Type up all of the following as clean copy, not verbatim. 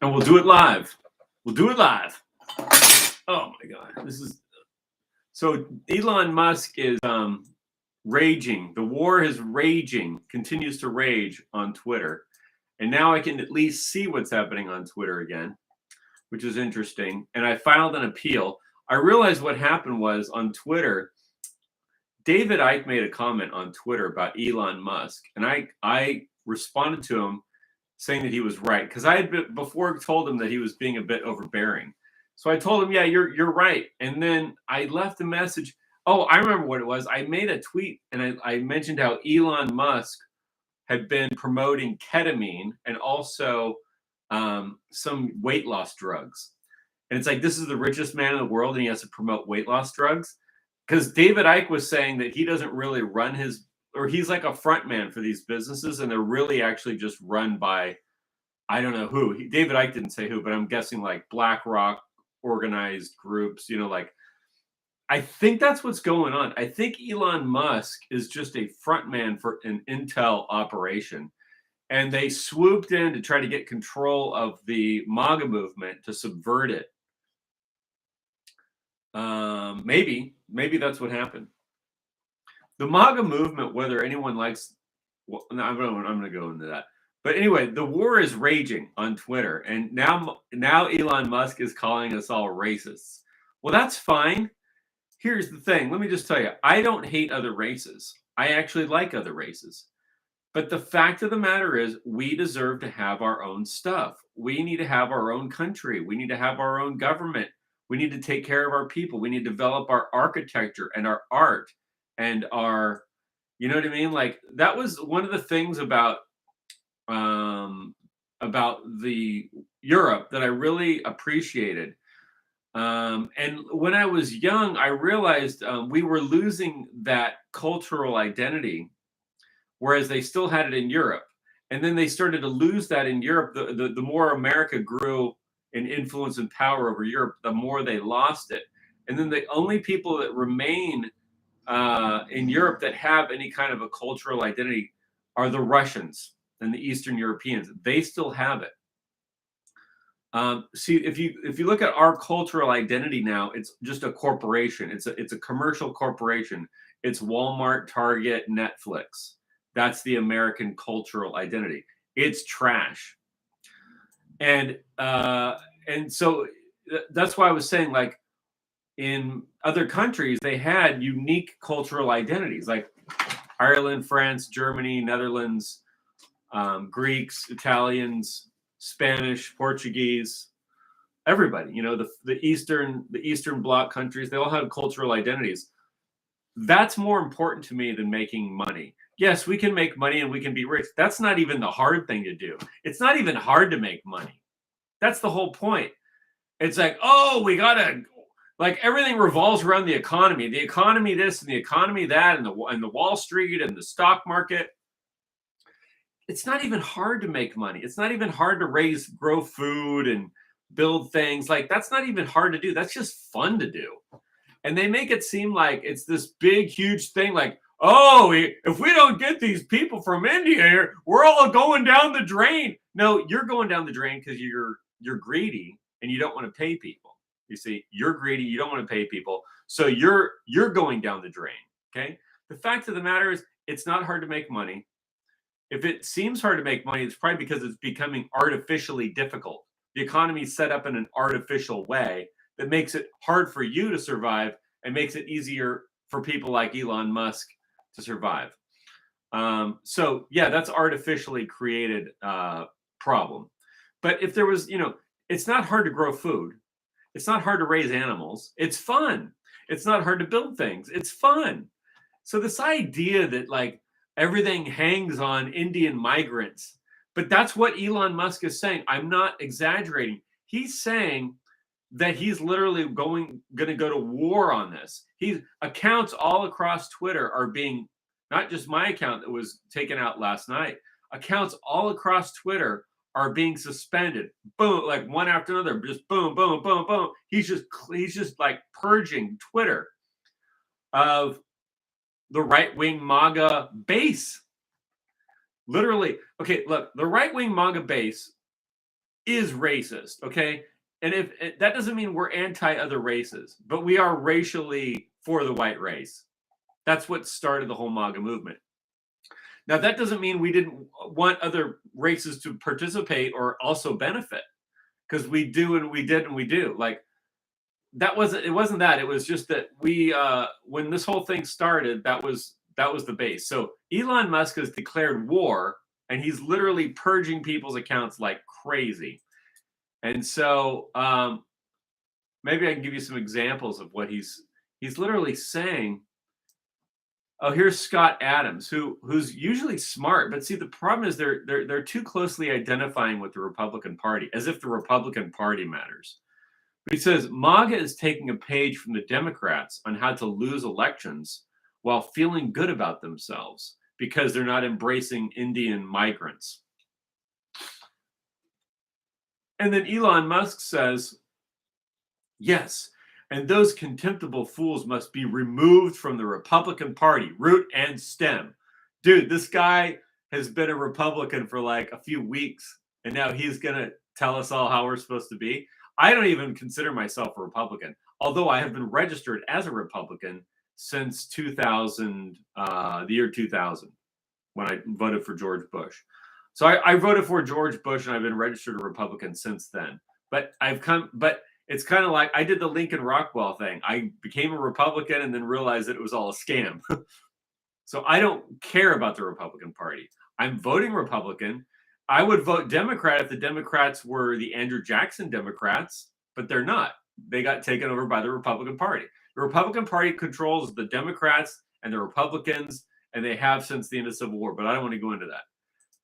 And we'll do it live. We'll do it live. Oh my God. This is so Elon Musk is raging. The war is raging, continues to rage on Twitter. And now I can at least see what's happening on Twitter again, which is interesting. And I filed an appeal. I realized what happened was on Twitter, David Icke made a comment on Twitter about Elon Musk. And I responded to him saying that he was right, because I had before told him that he was being a bit overbearing. So I told him, yeah, you're right. And then I left a message. Oh, I remember what it was. I made a tweet and I mentioned how Elon Musk had been promoting ketamine and also some weight loss drugs. And it's like, this is the richest man in the world and he has to promote weight loss drugs. Because David Icke was saying that he doesn't really run his, or he's like a front man for these businesses, and they're really actually just run by, I don't know who. David Icke didn't say who, but I'm guessing like BlackRock organized groups, like, I think that's what's going on. I think Elon Musk is just a front man for an intel operation. And they swooped in to try to get control of the MAGA movement to subvert it. Maybe that's what happened. The MAGA movement, whether anyone likes, well, no, I'm going to go into that. But anyway, the war is raging on Twitter, and now Elon Musk is calling us all racists. Well, that's fine. Here's the thing. Let me just tell you, I don't hate other races. I actually like other races. But the fact of the matter is, we deserve to have our own stuff. We need to have our own country. We need to have our own government. We need to take care of our people. We need to develop our architecture and our art and our, you know what I mean? Like, that was one of the things about the Europe that I really appreciated. And when I was young, I realized we were losing that cultural identity, whereas they still had it in Europe. And then they started to lose that in Europe. The more America grew in influence and power over Europe, the more they lost it. And then the only people that remain in Europe that have any kind of a cultural identity are the Russians and the Eastern Europeans. They still have it. See, if you look at our cultural identity now, it's just a corporation. It's a commercial corporation. It's Walmart, Target, Netflix. That's the American cultural identity. It's trash. And so that's why I was saying, like, in other countries, they had unique cultural identities, like Ireland, France, Germany, Netherlands, Greeks, Italians, Spanish, Portuguese, everybody, the Eastern Bloc countries, they all have cultural identities. That's more important to me than making money. Yes, we can make money and we can be rich. That's not even the hard thing to do. It's not even hard to make money. That's the whole point. It's like, oh, we gotta, like, everything revolves around the economy this and the economy that, and the Wall Street and the stock market. It's not even hard to make money. It's not even hard to grow food and build things. Like, that's not even hard to do. That's just fun to do. And they make it seem like it's this big, huge thing. Like, oh, if we don't get these people from India here, we're all going down the drain. No, you're going down the drain because you're greedy and you don't want to pay people. You see, you're greedy. You don't want to pay people. So you're going down the drain. Okay. The fact of the matter is, it's not hard to make money. If it seems hard to make money, it's probably because it's becoming artificially difficult. The economy is set up in an artificial way that makes it hard for you to survive and makes it easier for people like Elon Musk to survive. So yeah, that's artificially created problem. But if there was, it's not hard to grow food. It's not hard to raise animals. It's fun. It's not hard to build things. It's fun. So this idea that, like, everything hangs on Indian migrants, but that's what Elon Musk is saying. I'm not exaggerating. He's saying that he's literally going to go to war on this. Accounts all across Twitter are being, not just my account that was taken out last night, accounts all across Twitter are being suspended. Boom, like one after another, just boom, boom, boom, boom. He's just like purging Twitter of the right-wing MAGA base. Literally, okay, look, the right-wing MAGA base is racist, okay? And if that doesn't mean we're anti other races, but we are racially for the white race. That's what started the whole MAGA movement. Now, that doesn't mean we didn't want other races to participate or also benefit, because we do and we did and we do. Like, it wasn't that. It was just that we when this whole thing started, that was the base. So Elon Musk has declared war, and he's literally purging people's accounts like crazy. And so maybe I can give you some examples of what he's literally saying. Oh, here's Scott Adams, who's usually smart, but see, the problem is they're too closely identifying with the Republican Party, as if the Republican Party matters. He says MAGA is taking a page from the Democrats on how to lose elections while feeling good about themselves because they're not embracing Indian migrants. And then Elon Musk says, yes, and those contemptible fools must be removed from the Republican Party, root and stem. Dude, this guy has been a Republican for like a few weeks, and now he's going to tell us all how we're supposed to be. I don't even consider myself a Republican, although I have been registered as a Republican since 2000, the year 2000, when I voted for George Bush. So I voted for George Bush, and I've been registered a Republican since then. But it's kind of like I did the Lincoln Rockwell thing. I became a Republican and then realized that it was all a scam. So I don't care about the Republican Party. I'm voting Republican. I would vote Democrat if the Democrats were the Andrew Jackson Democrats, but they're not. They got taken over by the Republican Party. The Republican Party controls the Democrats and the Republicans, and they have since the end of the Civil War, but I don't want to go into that.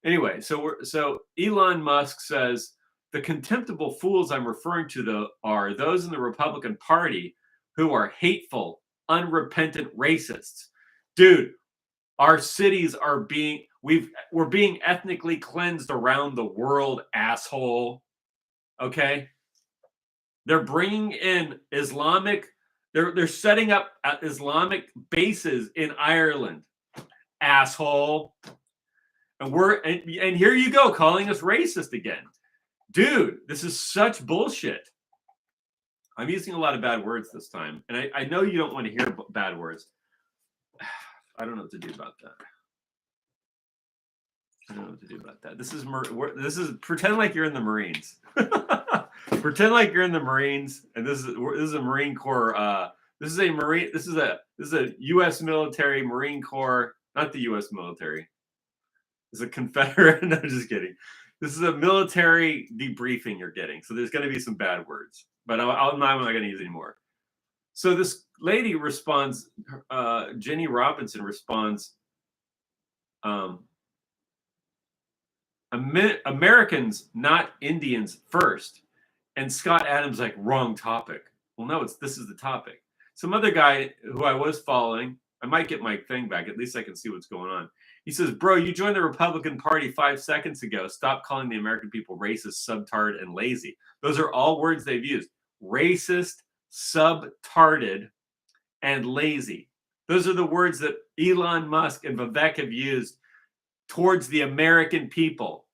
Anyway, so Elon Musk says, the contemptible fools I'm referring to are those in the Republican Party who are hateful, unrepentant racists. Dude, our cities are we're being ethnically cleansed around the world, asshole. Okay? They're bringing in they're setting up Islamic bases in Ireland, asshole. And here you go, calling us racist again. Dude, this is such bullshit. I'm using a lot of bad words this time, and I know you don't want to hear bad words. I don't know what to do about that. I don't know what to do about that. This is pretend like you're in the Marines. Pretend like you're in the Marines, and this is a Marine Corps. This is a U.S. military, Marine Corps, not the U.S. military. It's a Confederate. No, just kidding. This is a military debriefing you're getting, so there's going to be some bad words, but I'm not going to use anymore. So this lady responds, Jenny Robinson responds, Americans, not Indians first. And Scott Adams like, wrong topic. Well, no, this is the topic. Some other guy who I was following, I might get my thing back. At least I can see what's going on. He says, bro, you joined the Republican Party 5 seconds ago. Stop calling the American people racist, subtarded, and lazy. Those are all words they've used. Racist, subtarded, and lazy. Those are the words that Elon Musk and Vivek have used towards the American people.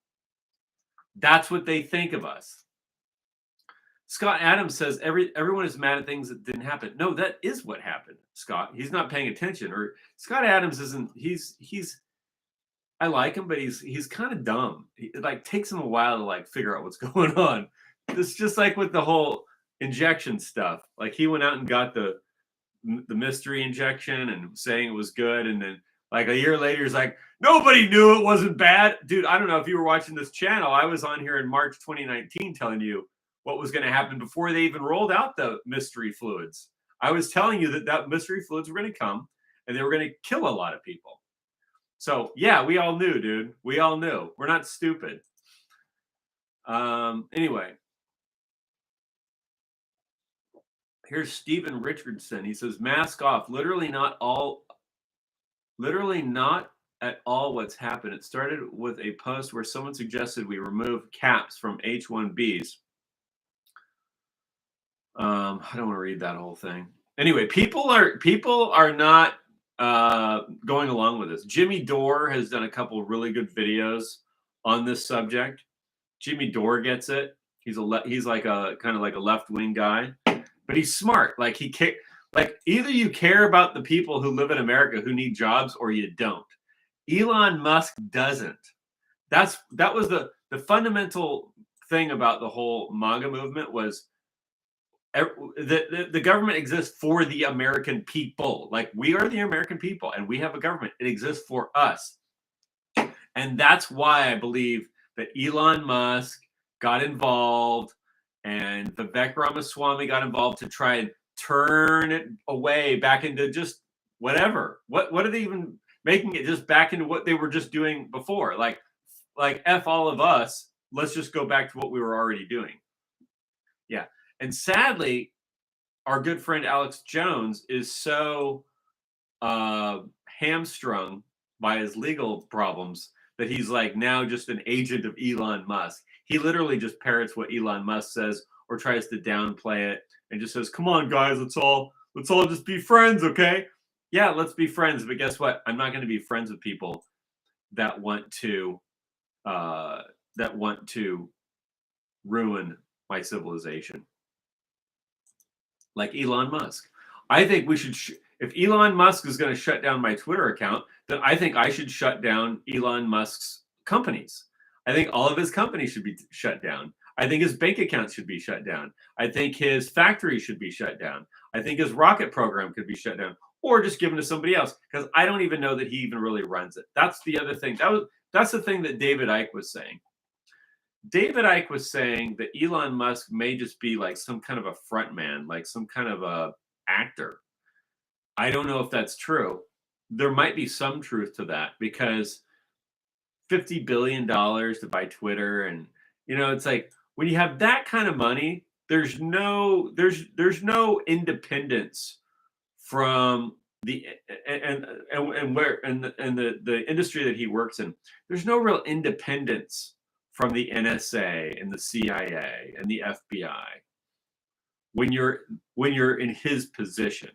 That's what they think of us. Scott Adams says everyone is mad at things that didn't happen. No, that is what happened, Scott. He's not paying attention. Or Scott Adams isn't. He's. I like him, but he's kind of dumb. It like takes him a while to like figure out what's going on. It's just like with the whole injection stuff. Like he went out and got the mystery injection and saying it was good, and then like a year later, he's like, nobody knew it wasn't bad. Dude, I don't know if you were watching this channel. I was on here in March 2019 telling you what was going to happen before they even rolled out the mystery fluids. I was telling you that mystery fluids were going to come and they were going to kill a lot of people. So, yeah, we all knew, dude. We all knew. We're not stupid. Anyway. Here's Stephen Richardson. He says, mask off. Literally not at all what's happened. It started with a post where someone suggested we remove caps from H-1Bs. I don't want to read that whole thing. Anyway, people are not going along with this. Jimmy Dore has done a couple of really good videos on this subject. Jimmy Dore gets it. He's like a kind of like a left-wing guy, but he's smart. Like either you care about the people who live in America who need jobs or you don't. Elon Musk doesn't. That was the fundamental thing about the whole MAGA movement was the government exists for the American people. Like, we are the American people and we have a government. It exists for us. And that's why I believe that Elon Musk got involved and Vivek Ramaswamy got involved to try and turn it away back into just whatever. What are they even making it just back into what they were just doing before? Like F all of us. Let's just go back to what we were already doing. Yeah. And sadly, our good friend Alex Jones is so hamstrung by his legal problems that he's like now just an agent of Elon Musk. He literally just parrots what Elon Musk says or tries to downplay it and just says, "Come on, guys, let's all just be friends, okay?" Yeah, let's be friends. But guess what? I'm not going to be friends with people that want to ruin my civilization. Like Elon Musk. I think we should, if Elon Musk is going to shut down my Twitter account, then I think I should shut down Elon Musk's companies. I think all of his companies should be shut down. I think his bank accounts should be shut down. I think his factory should be shut down. I think his rocket program could be shut down or just given to somebody else, because I don't even know that he even really runs it. That's the other thing. That's the thing that David Icke was saying. David Icke was saying that Elon Musk may just be like some kind of a front man, like some kind of a actor. I don't know if that's true. There might be some truth to that, because $50 billion to buy Twitter, and it's like when you have that kind of money, there's no independence from the the industry that he works in. There's no real independence from the NSA and the CIA and the FBI when you're in his position,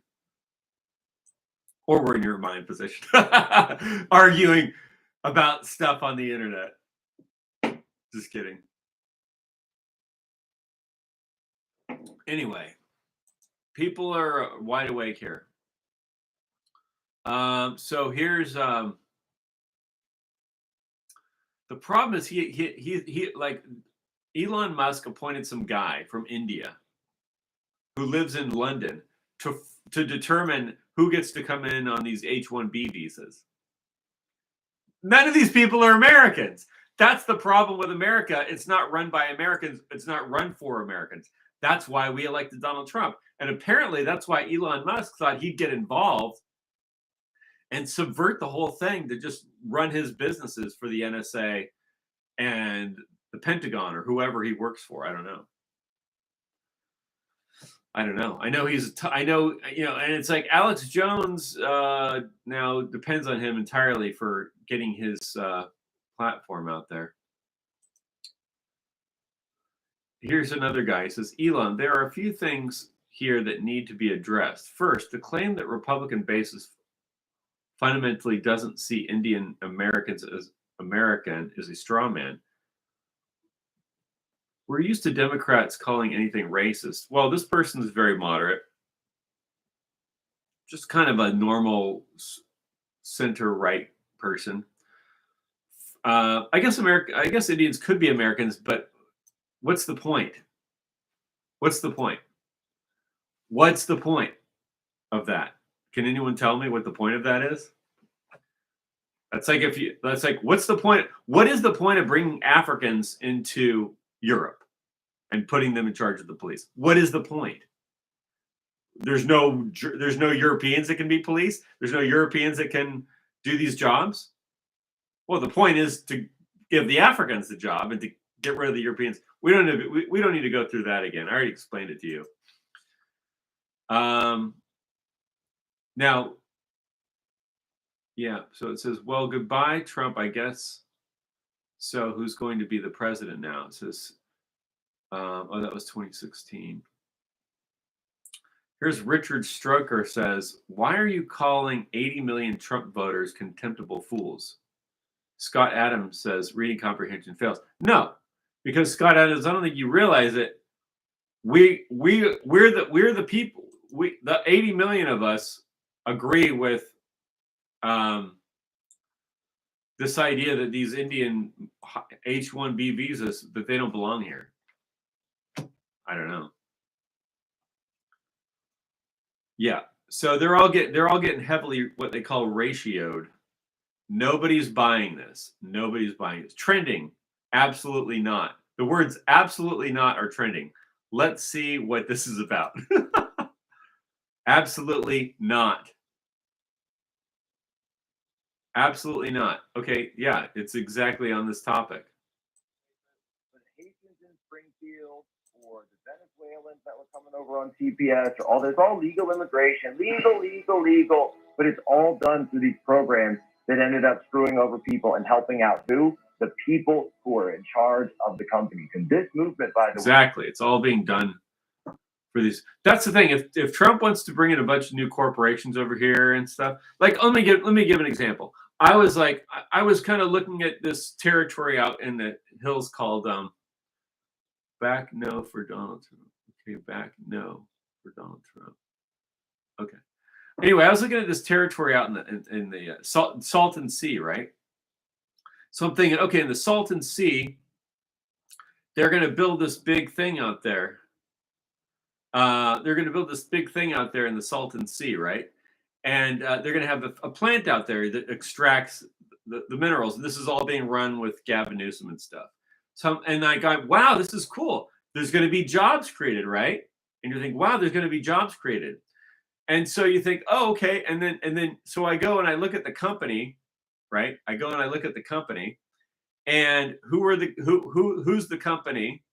or we're in your mind position, arguing about stuff on the internet. Just kidding. Anyway, people are wide awake here. So here's the problem is he like Elon Musk appointed some guy from India who lives in London to determine who gets to come in on these H-1B visas. None of these people are Americans. That's the problem with America. It's not run by Americans. It's not run for Americans. That's why we elected Donald Trump. And apparently that's why Elon Musk thought he'd get involved and subvert the whole thing to just run his businesses for the NSA and the Pentagon or whoever he works for. I don't know. I know and it's like Alex Jones now depends on him entirely for getting his platform out there. Here's another guy. He says, Elon, there are a few things here that need to be addressed. First, the claim that Republican bases fundamentally doesn't see Indian Americans as American is a straw man. We're used to Democrats calling anything racist. Well, this person is very moderate. Just kind of a normal center-right person. I guess Indians could be Americans, but what's the point? What's the point? What's the point of that? Can anyone tell me what the point of that is? That's like what's the point? What is the point of bringing Africans into Europe and putting them in charge of the police? What is the point? There's no Europeans that can be police. There's no Europeans that can do these jobs. Well, the point is to give the Africans the job and to get rid of the Europeans. We don't need to go through that again. I already explained it to you. Now, yeah. So it says, well, goodbye, Trump, I guess. So who's going to be the president now? It says, oh, that was 2016. Here's Richard Stroker says, why are you calling 80 million Trump voters contemptible fools? Scott Adams says, reading comprehension fails. No, Because Scott Adams, I don't think you realize it. We're the people. The 80 million of us agree with this idea that these Indian H-1B visas, that they don't belong here. I don't know. Yeah. So they're all getting heavily what they call ratioed. Nobody's buying this. Nobody's buying this. Trending? Absolutely not. The words absolutely not are trending. Let's see what this is about. Absolutely not. Absolutely not. Okay, yeah, it's exactly on this topic. For the Haitians in Springfield or the Venezuelans that were coming over on TPS or all there's all legal immigration, legal, but it's all done through these programs that ended up screwing over people and helping out who? The people who are in charge of the companies. And this movement, by the way, Exactly. It's all being done for these. That's the thing. If Trump wants to bring in a bunch of new corporations over here and stuff, like let me give an example. I was kind of looking at this territory out in the hills called back no for Donald Trump. Okay, back no for Donald Trump. Okay. Anyway, I was looking at this territory out in the Salton Sea, right? So I'm thinking, okay, in the Salton Sea, they're going to build this big thing out there. They're going to build this big thing out there in the Salton Sea, right? And they're going to have a plant out there that extracts the minerals. And this is all being run with Gavin Newsom and stuff. So, and I go, wow, this is cool. There's going to be jobs created, right? And you think, wow, there's going to be jobs created. And so you think, oh, okay. And then, so I go and I look at the company, right? I go and I look at the company, and who's the company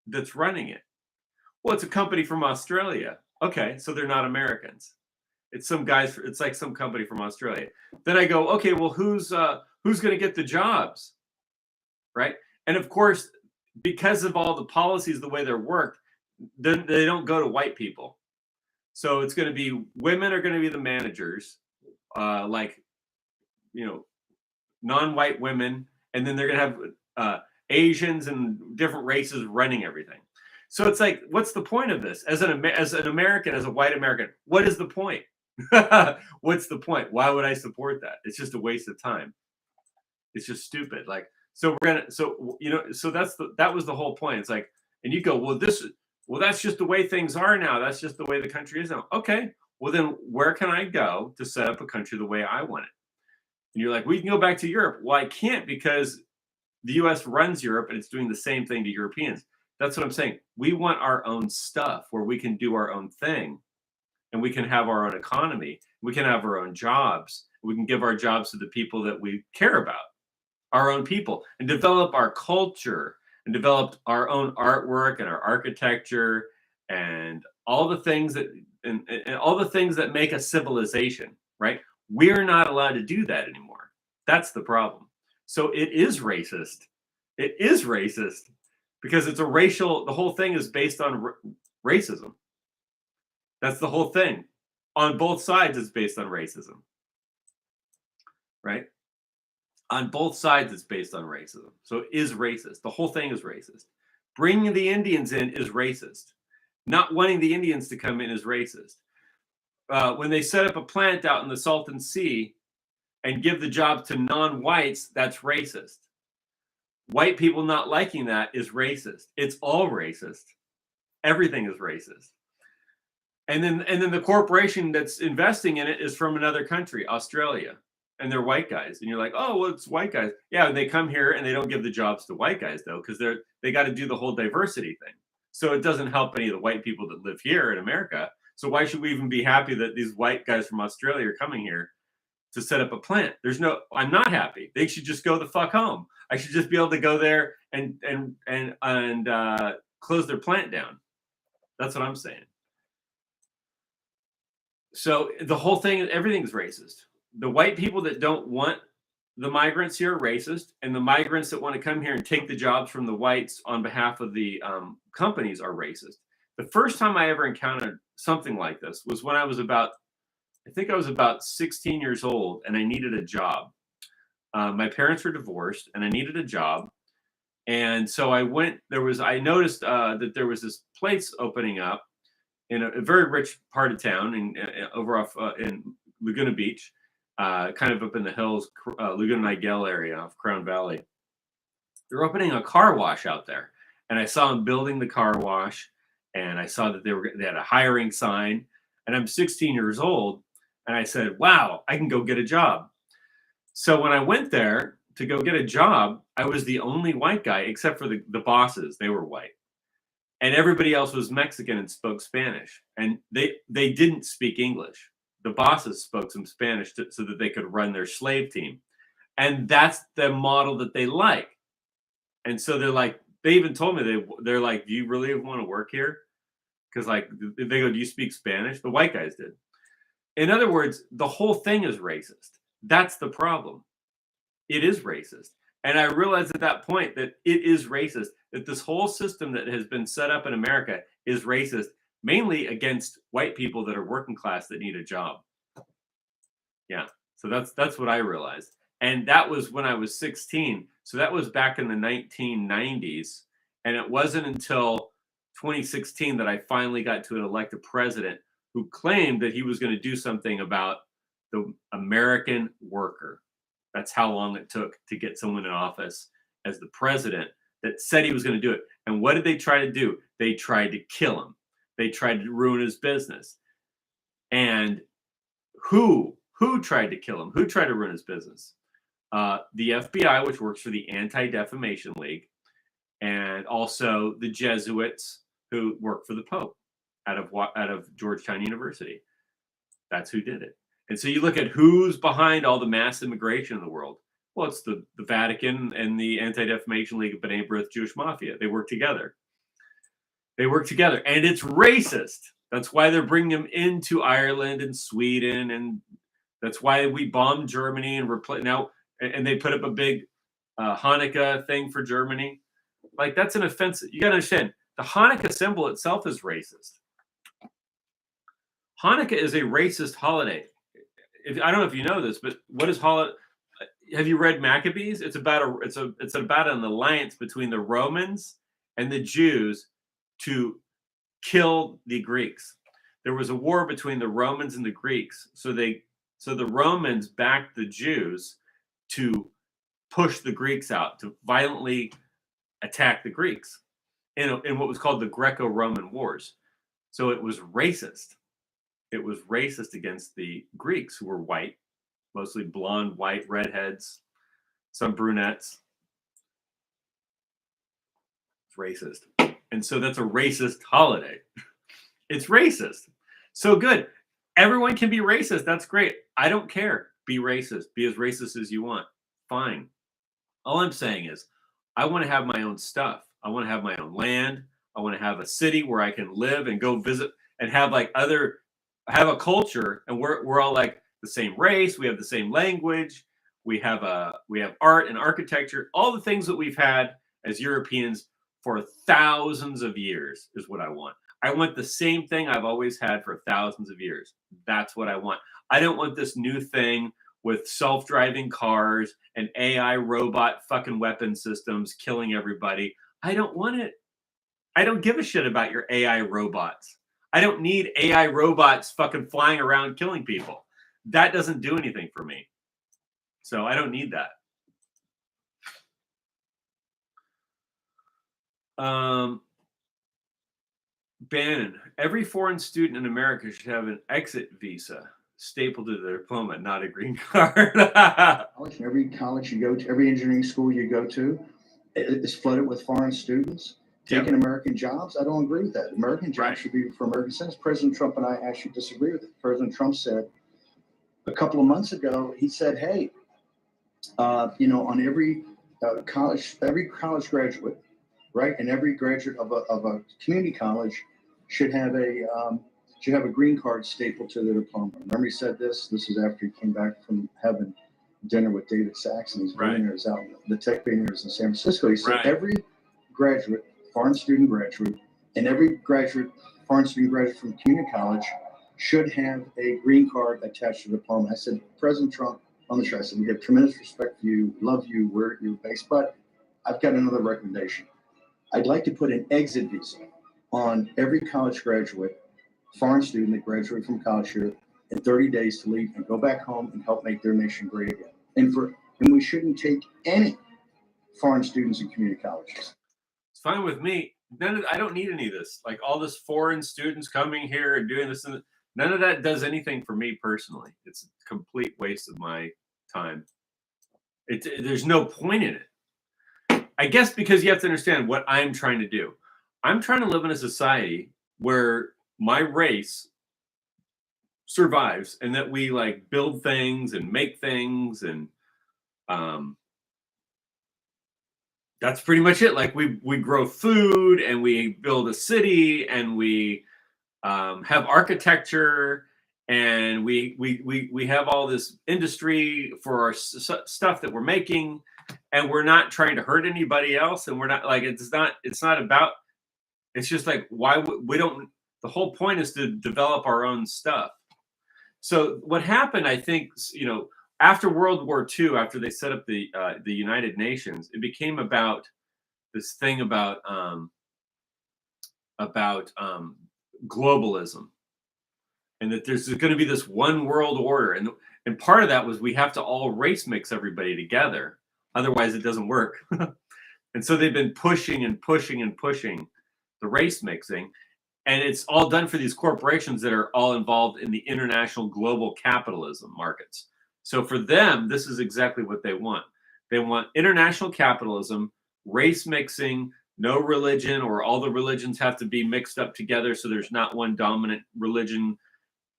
that's running it? Well, it's a company from Australia. Okay, so they're not Americans. It's some guys. It's like some company from Australia. Then I go, okay, well, who's going to get the jobs, right? And of course, because of all the policies, the way they're worked, then they don't go to white people. So it's going to be women are going to be the managers, like non-white women, and then they're going to have Asians and different races running everything. So it's like, what's the point of this? As an American, as a white American, what is the point? What's the point? Why would I support that? It's just a waste of time. It's just stupid. Like, so that was the whole point. It's like, and you go, well, that's just the way things are now. That's just the way the country is now. Okay, well then where can I go to set up a country the way I want it? And you're like, we can go back to Europe. Well, I can't, because the US runs Europe and it's doing the same thing to Europeans. That's what I'm saying. We want our own stuff where we can do our own thing, and we can have our own economy. We can have our own jobs. We can give our jobs to the people that we care about, our own people, and develop our culture and develop our own artwork and our architecture and all the things that and all the things that make a civilization, right? We're not allowed to do that anymore. That's the problem. So it is racist. It is racist because it's a racial, the whole thing is based on racism. That's the whole thing. On both sides, it's based on racism, right? On both sides, it's based on racism. So it is racist. The whole thing is racist. Bringing the Indians in is racist. Not wanting the Indians to come in is racist. When they set up a plant out in the Salton Sea and give the job to non-whites, that's racist. White people not liking that is racist. It's all racist. Everything is racist. And then the corporation that's investing in it is from another country, Australia, and they're white guys. And you're like, oh, well, it's white guys. Yeah, they come here and they don't give the jobs to white guys though, because they got to do the whole diversity thing. So it doesn't help any of the white people that live here in America. So why should we even be happy that these white guys from Australia are coming here to set up a plant? I'm not happy. They should just go the fuck home. I should just be able to go there and close their plant down. That's what I'm saying. So the whole thing, everything is racist. The white people that don't want the migrants here are racist, and the migrants that want to come here and take the jobs from the whites on behalf of the companies are racist. The first time I ever encountered something like this was when I was about 16 years old, and I needed a job. My parents were divorced, and I needed a job. And so I went. I noticed that there was this place opening up in a very rich part of town, and over off in Laguna Beach, kind of up in the hills, Laguna Niguel area of Crown Valley. They're opening a car wash out there, and I saw them building the car wash, and I saw that they had a hiring sign, and I'm 16 years old, and I said, "Wow, I can go get a job." So when I went there to go get a job, I was the only white guy except for the bosses. They were white, and everybody else was Mexican and spoke Spanish, and they didn't speak English. The bosses spoke some Spanish so that they could run their slave team, and that's the model that they like. And so they're like, they even told me they're like, "Do you really want to work here?" Because like they go, "Do you speak Spanish?" The white guys did. In other words, the whole thing is racist. That's the problem. It is racist. And I realized at that point that it is racist, that this whole system that has been set up in America is racist, mainly against white people that are working class that need a job. Yeah. So that's what I realized. And that was when I was 16. So that was back in the 1990s. And it wasn't until 2016 that I finally got to elect a president who claimed that he was going to do something about the American worker. That's how long it took to get someone in office as the president that said he was going to do it. And what did they try to do? They tried to kill him. They tried to ruin his business. And who tried to kill him? Who tried to ruin his business? The FBI, which works for the Anti-Defamation League, and also the Jesuits who work for the Pope out of Georgetown University. That's who did it. And so you look at who's behind all the mass immigration in the world. Well, it's the Vatican and the Anti-Defamation League of B'nai B'rith Jewish Mafia. They work together. They work together, and it's racist. That's why they're bringing them into Ireland and Sweden, and that's why we bombed Germany and now. And they put up a big Hanukkah thing for Germany. Like that's an offense. You got to understand, the Hanukkah symbol itself is racist. Hanukkah is a racist holiday. I don't know if you know this, but what is holiday? Have you read Maccabees? It's about an alliance between the Romans and the Jews to kill the Greeks. There was a war between the Romans and the Greeks, so the Romans backed the Jews to push the Greeks out, to violently attack the Greeks in what was called the Greco-Roman Wars. So it was racist. It was racist against the Greeks, who were white, mostly blonde, white, redheads, some brunettes. It's racist. And so that's a racist holiday. It's racist. So good. Everyone can be racist. That's great. I don't care. Be racist. Be as racist as you want. Fine. All I'm saying is I want to have my own stuff. I want to have my own land. I want to have a city where I can live and go visit and have have a culture, and we're all like the same race. We have the same language. We have art and architecture, all the things that we've had as Europeans for thousands of years is what I want. I want the same thing I've always had for thousands of years. That's what I want. I don't want this new thing with self-driving cars and AI robot fucking weapon systems killing everybody. I don't want it. I don't give a shit about your AI robots. I don't need AI robots fucking flying around killing people. That doesn't do anything for me. So I don't need that. Bannon, every foreign student in America should have an exit visa stapled to their diploma, not a green card. Every college you go to, every engineering school you go to is flooded with foreign students taking American jobs. I don't agree with that. American jobs should be for American citizens. President Trump and I actually disagree with it. President Trump said a couple of months ago, he said, hey, on every college graduate, right, and every graduate of a community college should have a green card stapled to their diploma. Remember he said this? This is after he came back from having dinner with David Sachs and these billionaires out, the tech billionaires in San Francisco. He said every graduate, foreign student graduate, and every foreign student graduate from community college should have a green card attached to the diploma. I said, President Trump, on the show, I said, we have tremendous respect for you, love you, we're your base, but I've got another recommendation. I'd like to put an exit visa on every college graduate, foreign student that graduated from college here in 30 days to leave and go back home and help make their nation great again. And we shouldn't take any foreign students in community colleges. It's fine with me. I don't need any of this. Like all this foreign students coming here and doing this. None of that does anything for me personally. It's a complete waste of my time. There's no point in it. I guess because you have to understand what I'm trying to do. I'm trying to live in a society where my race survives and that we like build things and make things and that's pretty much it. Like we grow food and we build a city and we have architecture and we have all this industry for our stuff that we're making, and we're not trying to hurt anybody else, and we're not like it's not about. It's just like why we don't. The whole point is to develop our own stuff. So what happened, I think, after World War II, after they set up the United Nations, it became about this thing about globalism, and that there's going to be this one world order, and part of that was we have to all race mix everybody together, otherwise it doesn't work. And so they've been pushing and pushing and pushing the race mixing, and it's all done for these corporations that are all involved in the international global capitalism markets. So for them, this is exactly what they want. They want international capitalism, race mixing, no religion, or all the religions have to be mixed up together so there's not one dominant religion.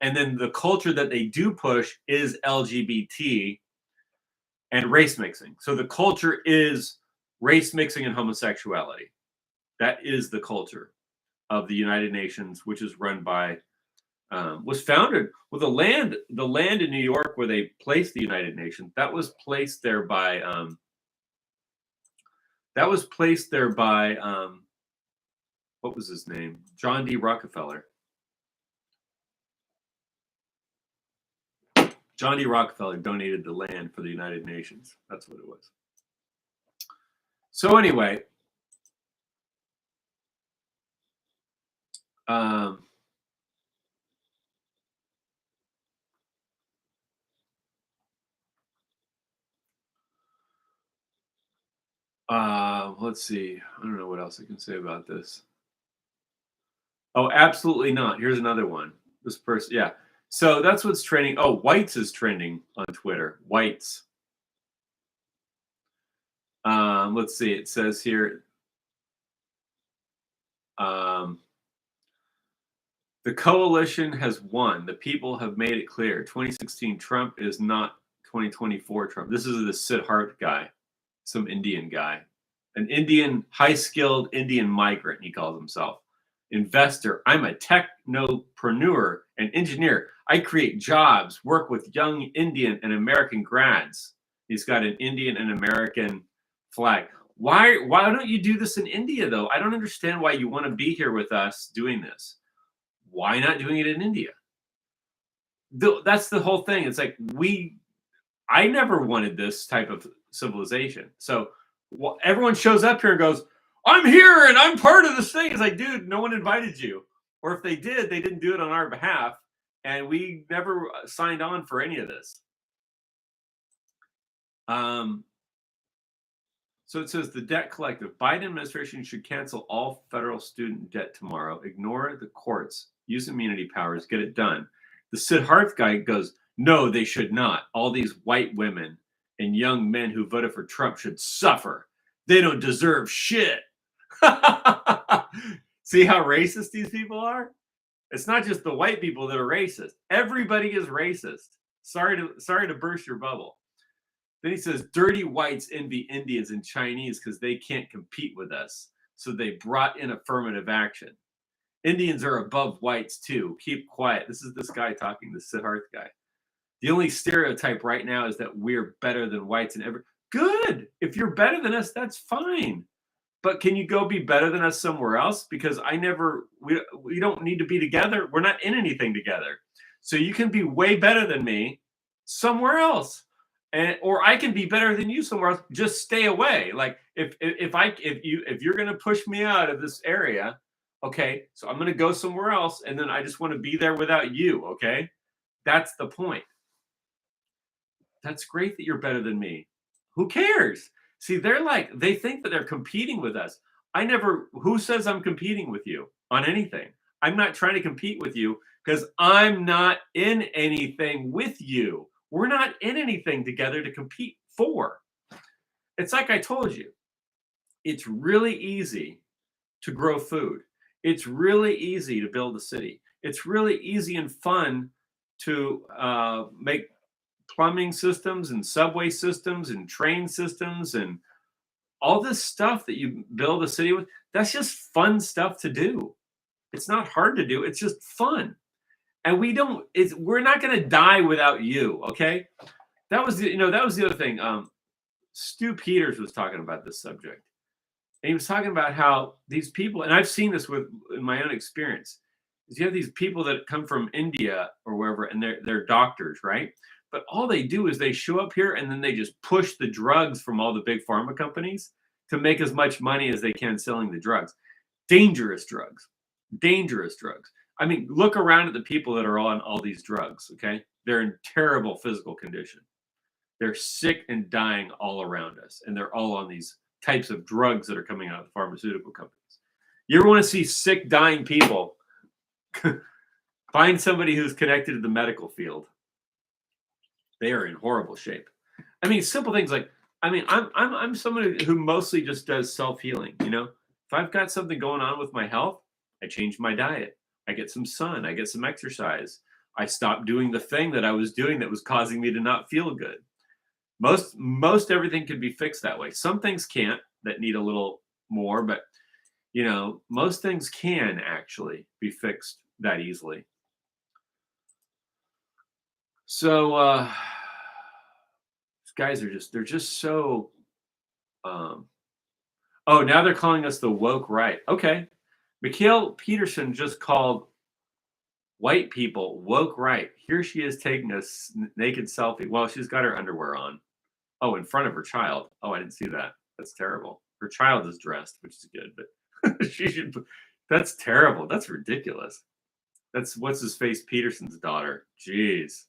And then the culture that they do push is LGBT and race mixing. So the culture is race mixing and homosexuality. That is the culture of the United Nations, which is run by was founded with the land in New York where they placed the United Nations. That was placed there by what was his name? John D. Rockefeller. John D. Rockefeller donated the land for the United Nations. That's what it was. So anyway, let's see. I don't know what else I can say about this. Oh, absolutely not. Here's another one. This person, yeah. So that's what's trending. Oh, Whites is trending on Twitter. Whites. Let's see. It says here. The coalition has won. The people have made it clear. 2016 Trump is not 2024 Trump. This is the Siddharth guy, some Indian guy, an Indian, high-skilled Indian migrant, he calls himself. Investor. I'm a technopreneur and engineer. I create jobs, work with young Indian and American grads. He's got an Indian and American flag. Why don't you do this in India, though? I don't understand why you want to be here with us doing this. Why not doing it in India? That's the whole thing. It's like I never wanted this type of civilization. So everyone shows up here and goes, I'm here and I'm part of this thing. It's like, dude, no one invited you. Or if they did, they didn't do it on our behalf. And we never signed on for any of this. So it says the debt collective. Biden administration should cancel all federal student debt tomorrow. Ignore the courts. Use immunity powers. Get it done. The Siddharth guy goes, no, they should not. All these white women and young men who voted for Trump should suffer. They don't deserve shit. See how racist these people are? It's not just the white people that are racist. Everybody is racist. Sorry to burst your bubble. Then he says, dirty whites envy Indians and Chinese because they can't compete with us. So they brought in affirmative action. Indians are above whites too. Keep quiet. This is this guy talking, the Siddharth guy. The only stereotype right now is that we're better than whites and good. If you're better than us, that's fine. But can you go be better than us somewhere else? Because we don't need to be together. We're not in anything together. So you can be way better than me somewhere else. and or I can be better than you somewhere else. Just stay away. Like if you're gonna push me out of this area, okay, so I'm gonna go somewhere else, and then I just want to be there without you. Okay, that's the point. That's great that you're better than me. Who cares? See, they think that they're competing with us. Who says I'm competing with you on anything? I'm not trying to compete with you because I'm not in anything with you. We're not in anything together to compete for. It's like I told you, it's really easy to grow food. It's really easy to build a city. It's really easy and fun to make plumbing systems and subway systems and train systems and all this stuff that you build a city with. That's just fun stuff to do. It's not hard to do. It's just fun. And we're not going to die without you. Okay. That was the other thing. Stu Peters was talking about this subject. And he was talking about how these people, and I've seen this in my own experience, is you have these people that come from India or wherever, and they're doctors, right? But all they do is they show up here and then they just push the drugs from all the big pharma companies to make as much money as they can selling the drugs. Dangerous drugs. Dangerous drugs. I mean, look around at the people that are on all these drugs, okay? They're in terrible physical condition. They're sick and dying all around us, and they're all on these types of drugs that are coming out of the pharmaceutical companies. You ever want to see sick, dying people? Find somebody who's connected to the medical field. They are in horrible shape. I mean, simple things like, I'm somebody who mostly just does self-healing. If I've got something going on with my health, I change my diet. I get some sun. I get some exercise. I stop doing the thing that I was doing that was causing me to not feel good. Most everything can be fixed that way. Some things can't, that need a little more, but most things can actually be fixed that easily. So these guys they're just so oh, now they're calling us the woke right. Okay. Mikhail Peterson just called white people woke right. Here she is taking a naked selfie. Well, she's got her underwear on. Oh, in front of her child. Oh, I didn't see that. That's terrible. Her child is dressed, which is good, but she should. That's terrible. That's ridiculous. That's what's his face Peterson's daughter. Jeez.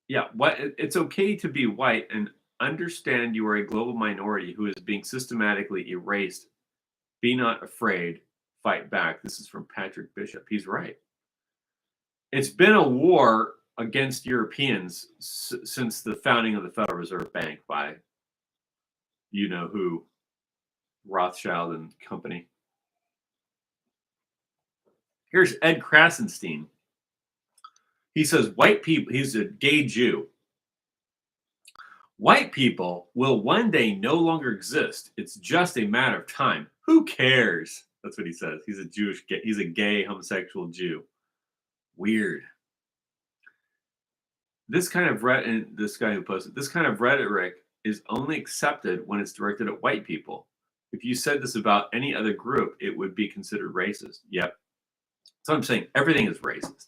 Yeah, it's okay to be white and understand you are a global minority who is being systematically erased. Be not afraid, fight back. This is from Patrick Bishop. He's right. It's been a war against Europeans since the founding of the Federal Reserve Bank by who, Rothschild and company. Here's Ed Krasenstein. He says, white people, he's a gay Jew. White people will one day no longer exist. It's just a matter of time. Who cares? That's what he says. He's a gay homosexual Jew. Weird. This kind of this guy who posted, this kind of rhetoric is only accepted when it's directed at white people. If you said this about any other group, it would be considered racist. Yep. So I'm saying everything is racist.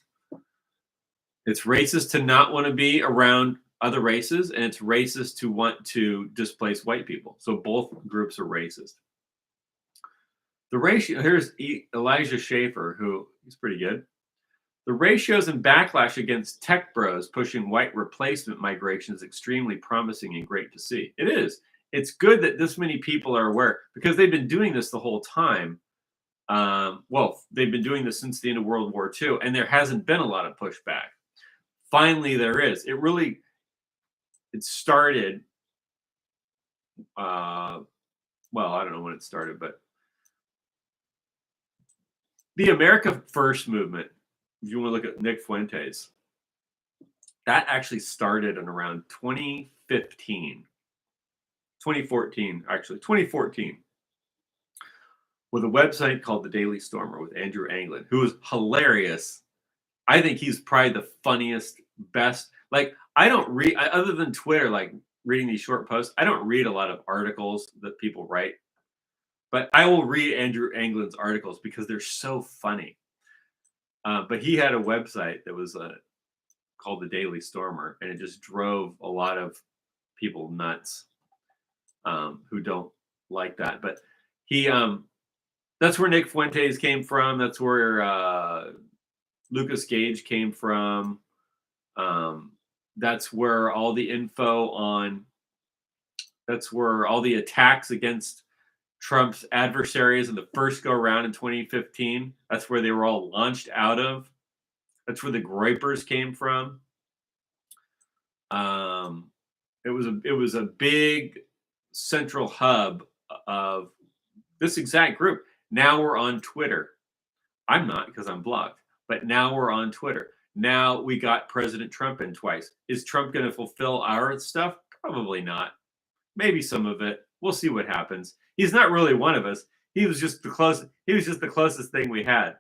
It's racist to not want to be around other races, and it's racist to want to displace white people. So both groups are racist. The ratio, here's Elijah Schaefer, who is pretty good. The ratios and backlash against tech bros pushing white replacement migration is extremely promising and great to see. It is. It's good that this many people are aware, because they've been doing this the whole time. Well, they've been doing this since the end of World War II, and there hasn't been a lot of pushback. Finally, there is. It started, well, I don't know when it started, but the America First movement, if you want to look at Nick Fuentes, that actually started in around 2014, with a website called The Daily Stormer with Andrew Anglin, who is hilarious. I think he's probably the funniest, best. Like, I don't read, other than Twitter, like reading these short posts, I don't read a lot of articles that people write. But I will read Andrew Anglin's articles because they're so funny. But he had a website that was called the Daily Stormer, and it just drove a lot of people nuts who don't like that. But he, that's where Nick Fuentes came from. That's where Lucas Gage came from. That's where all the info on. That's where all the attacks against Trump's adversaries in the first go around in 2015. That's where they were all launched out of. That's where the Groypers came from. It was a big central hub of this exact group. Now we're on Twitter. I'm not because I'm blocked, but now we're on Twitter. Now we got President Trump in twice. Is Trump going to fulfill our stuff? Probably not. Maybe some of it. We'll see what happens. He's not really one of us. He was just the closest. He was just the closest thing we had.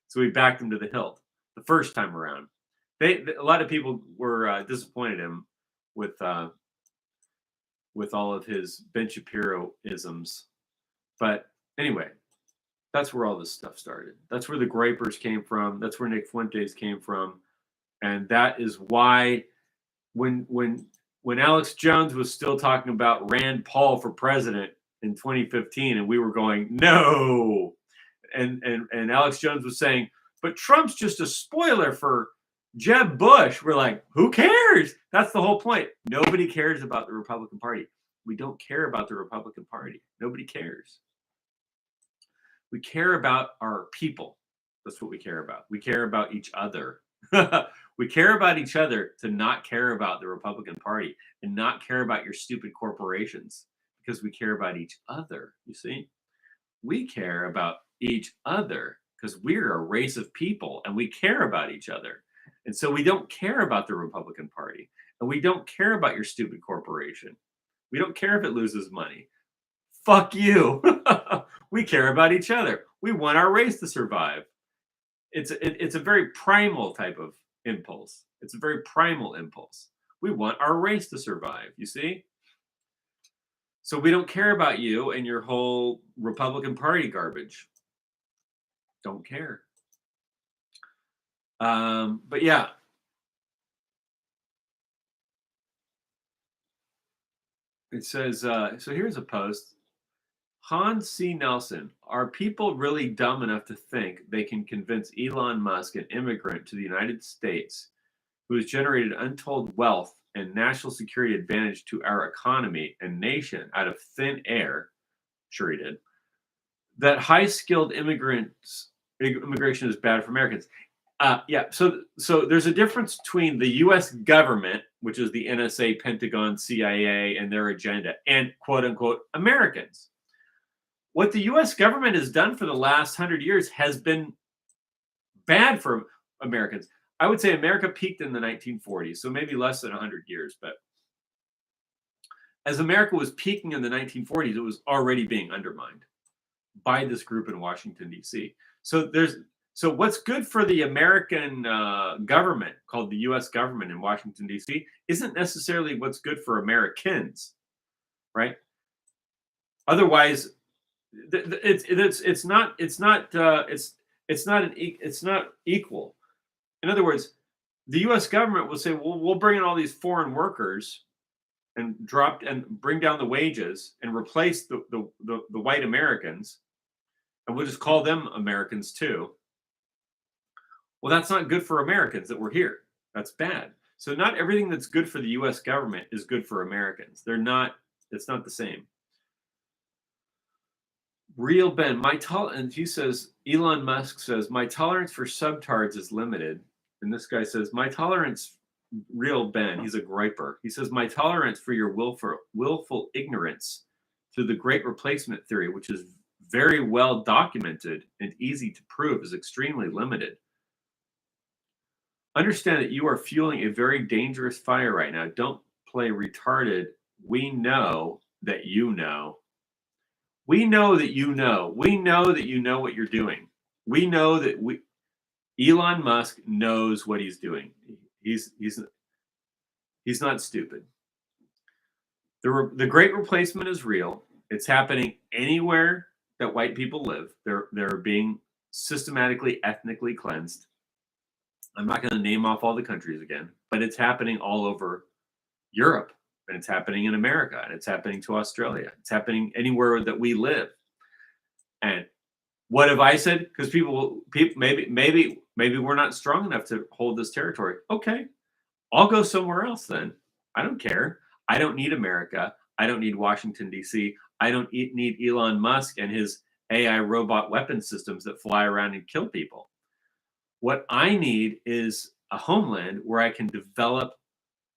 So we backed him to the hilt the first time around. A lot of people were disappointed him with all of his Ben Shapiro isms. But anyway, that's where all this stuff started. That's where the Groypers came from. That's where Nick Fuentes came from. And that is why when Alex Jones was still talking about Rand Paul for president in 2015, and we were going, no. And Alex Jones was saying, but Trump's just a spoiler for Jeb Bush. We're like, who cares? That's the whole point. Nobody cares about the Republican Party. We don't care about the Republican Party. Nobody cares. We care about our people. That's what we care about. We care about each other. We care about each other to not care about the Republican Party and not care about your stupid corporations because we care about each other. You see, we care about each other because we're a race of people and we care about each other. And so we don't care about the Republican Party and we don't care about your stupid corporation. We don't care if it loses money. Fuck you. We care about each other. We want our race to survive. It's a very primal type of impulse. It's a very primal impulse. We want our race to survive, you see? So we don't care about you and your whole Republican Party garbage. Don't care. But yeah. It says, so here's a post. Hans C. Nelson, are people really dumb enough to think they can convince Elon Musk, an immigrant to the United States, who has generated untold wealth and national security advantage to our economy and nation out of thin air, sure he did, that high-skilled immigration is bad for Americans? Yeah, so there's a difference between the U.S. government, which is the NSA, Pentagon, CIA, and their agenda, and quote-unquote Americans. What the U.S. government has done for the last 100 years has been bad for Americans. I would say America peaked in the 1940s, so maybe less than 100 years. But as America was peaking in the 1940s, it was already being undermined by this group in Washington, D.C. So what's good for the American government, called the U.S. government in Washington, D.C., isn't necessarily what's good for Americans, right? Otherwise, it's not equal. In other words, the U.S. government will say, well, we'll bring in all these foreign workers and bring down the wages and replace the white Americans, and we'll just call them Americans too. Well, that's not good for Americans that we're here. That's bad. So not everything that's good for the U.S. government is good for Americans. It's not the same. Real Ben, and he says, Elon Musk says, my tolerance for subtards is limited. And this guy says, my tolerance, Real Ben, he's a Groyper. He says, my tolerance for your willful ignorance to the great replacement theory, which is very well documented and easy to prove, is extremely limited. Understand that you are fueling a very dangerous fire right now. Don't play retarded. We know that you know. We know that you know. We know that you know what you're doing. We know that Elon Musk knows what he's doing. He's not stupid. The great replacement is real. It's happening anywhere that white people live. They're being systematically, ethnically cleansed. I'm not going to name off all the countries again, but it's happening all over Europe, and it's happening in America, and it's happening to Australia. It's happening anywhere that we live. And what have I said? Because people, maybe we're not strong enough to hold this territory. Okay, I'll go somewhere else then. I don't care. I don't need America. I don't need Washington D.C. I don't need Elon Musk and his AI robot weapon systems that fly around and kill people. What I need is a homeland where I can develop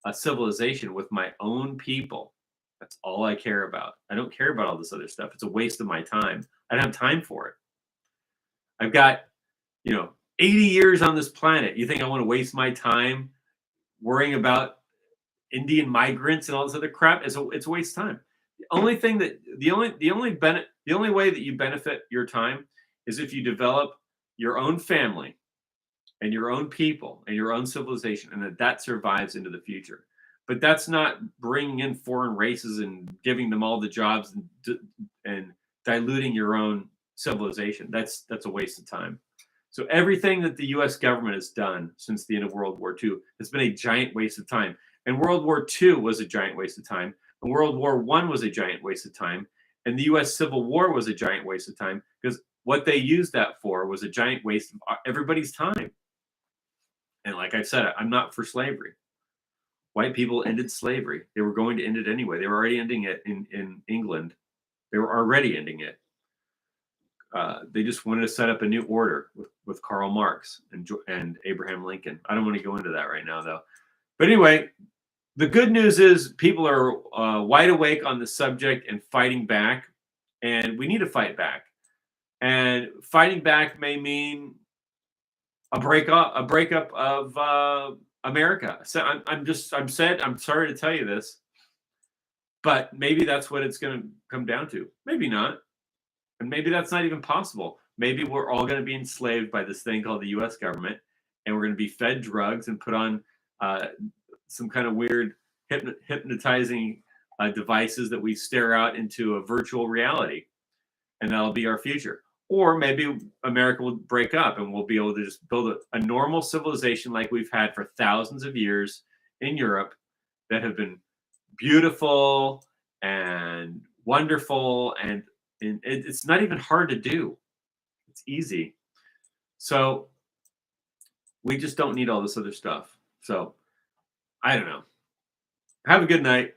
a civilization with my own people. That's all I care about. I don't care about all this other stuff. It's a waste of my time. I don't have time for it. I've got, 80 years on this planet. You think I want to waste my time worrying about Indian migrants and all this other crap? It's a waste of time. The only way that you benefit your time is if you develop your own family and your own people and your own civilization, and that survives into the future. But that's not bringing in foreign races and giving them all the jobs and diluting your own civilization. That's a waste of time. So everything that the U.S. government has done since the end of World War II has been a giant waste of time. And World War II was a giant waste of time. And World War I was a giant waste of time. And the U.S. Civil War was a giant waste of time because what they used that for was a giant waste of everybody's time. And like I said, I'm not for slavery. White people ended slavery. They were going to end it anyway. They were already ending it in England. They were already ending it. They just wanted to set up a new order with Karl Marx and Abraham Lincoln. I don't want to go into that right now, though. But anyway, the good news is people are wide awake on the subject and fighting back, and we need to fight back. And fighting back may mean a breakup of America. So I'm sorry to tell you this, but maybe that's what it's going to come down to. Maybe not. And maybe that's not even possible. Maybe we're all going to be enslaved by this thing called the U.S. government, and we're going to be fed drugs and put on some kind of weird hypnotizing devices that we stare out into a virtual reality, and that'll be our future. Or maybe America will break up and we'll be able to just build a normal civilization like we've had for thousands of years in Europe that have been beautiful and wonderful, and it's not even hard to do. It's easy. So we just don't need all this other stuff. So I don't know. Have a good night.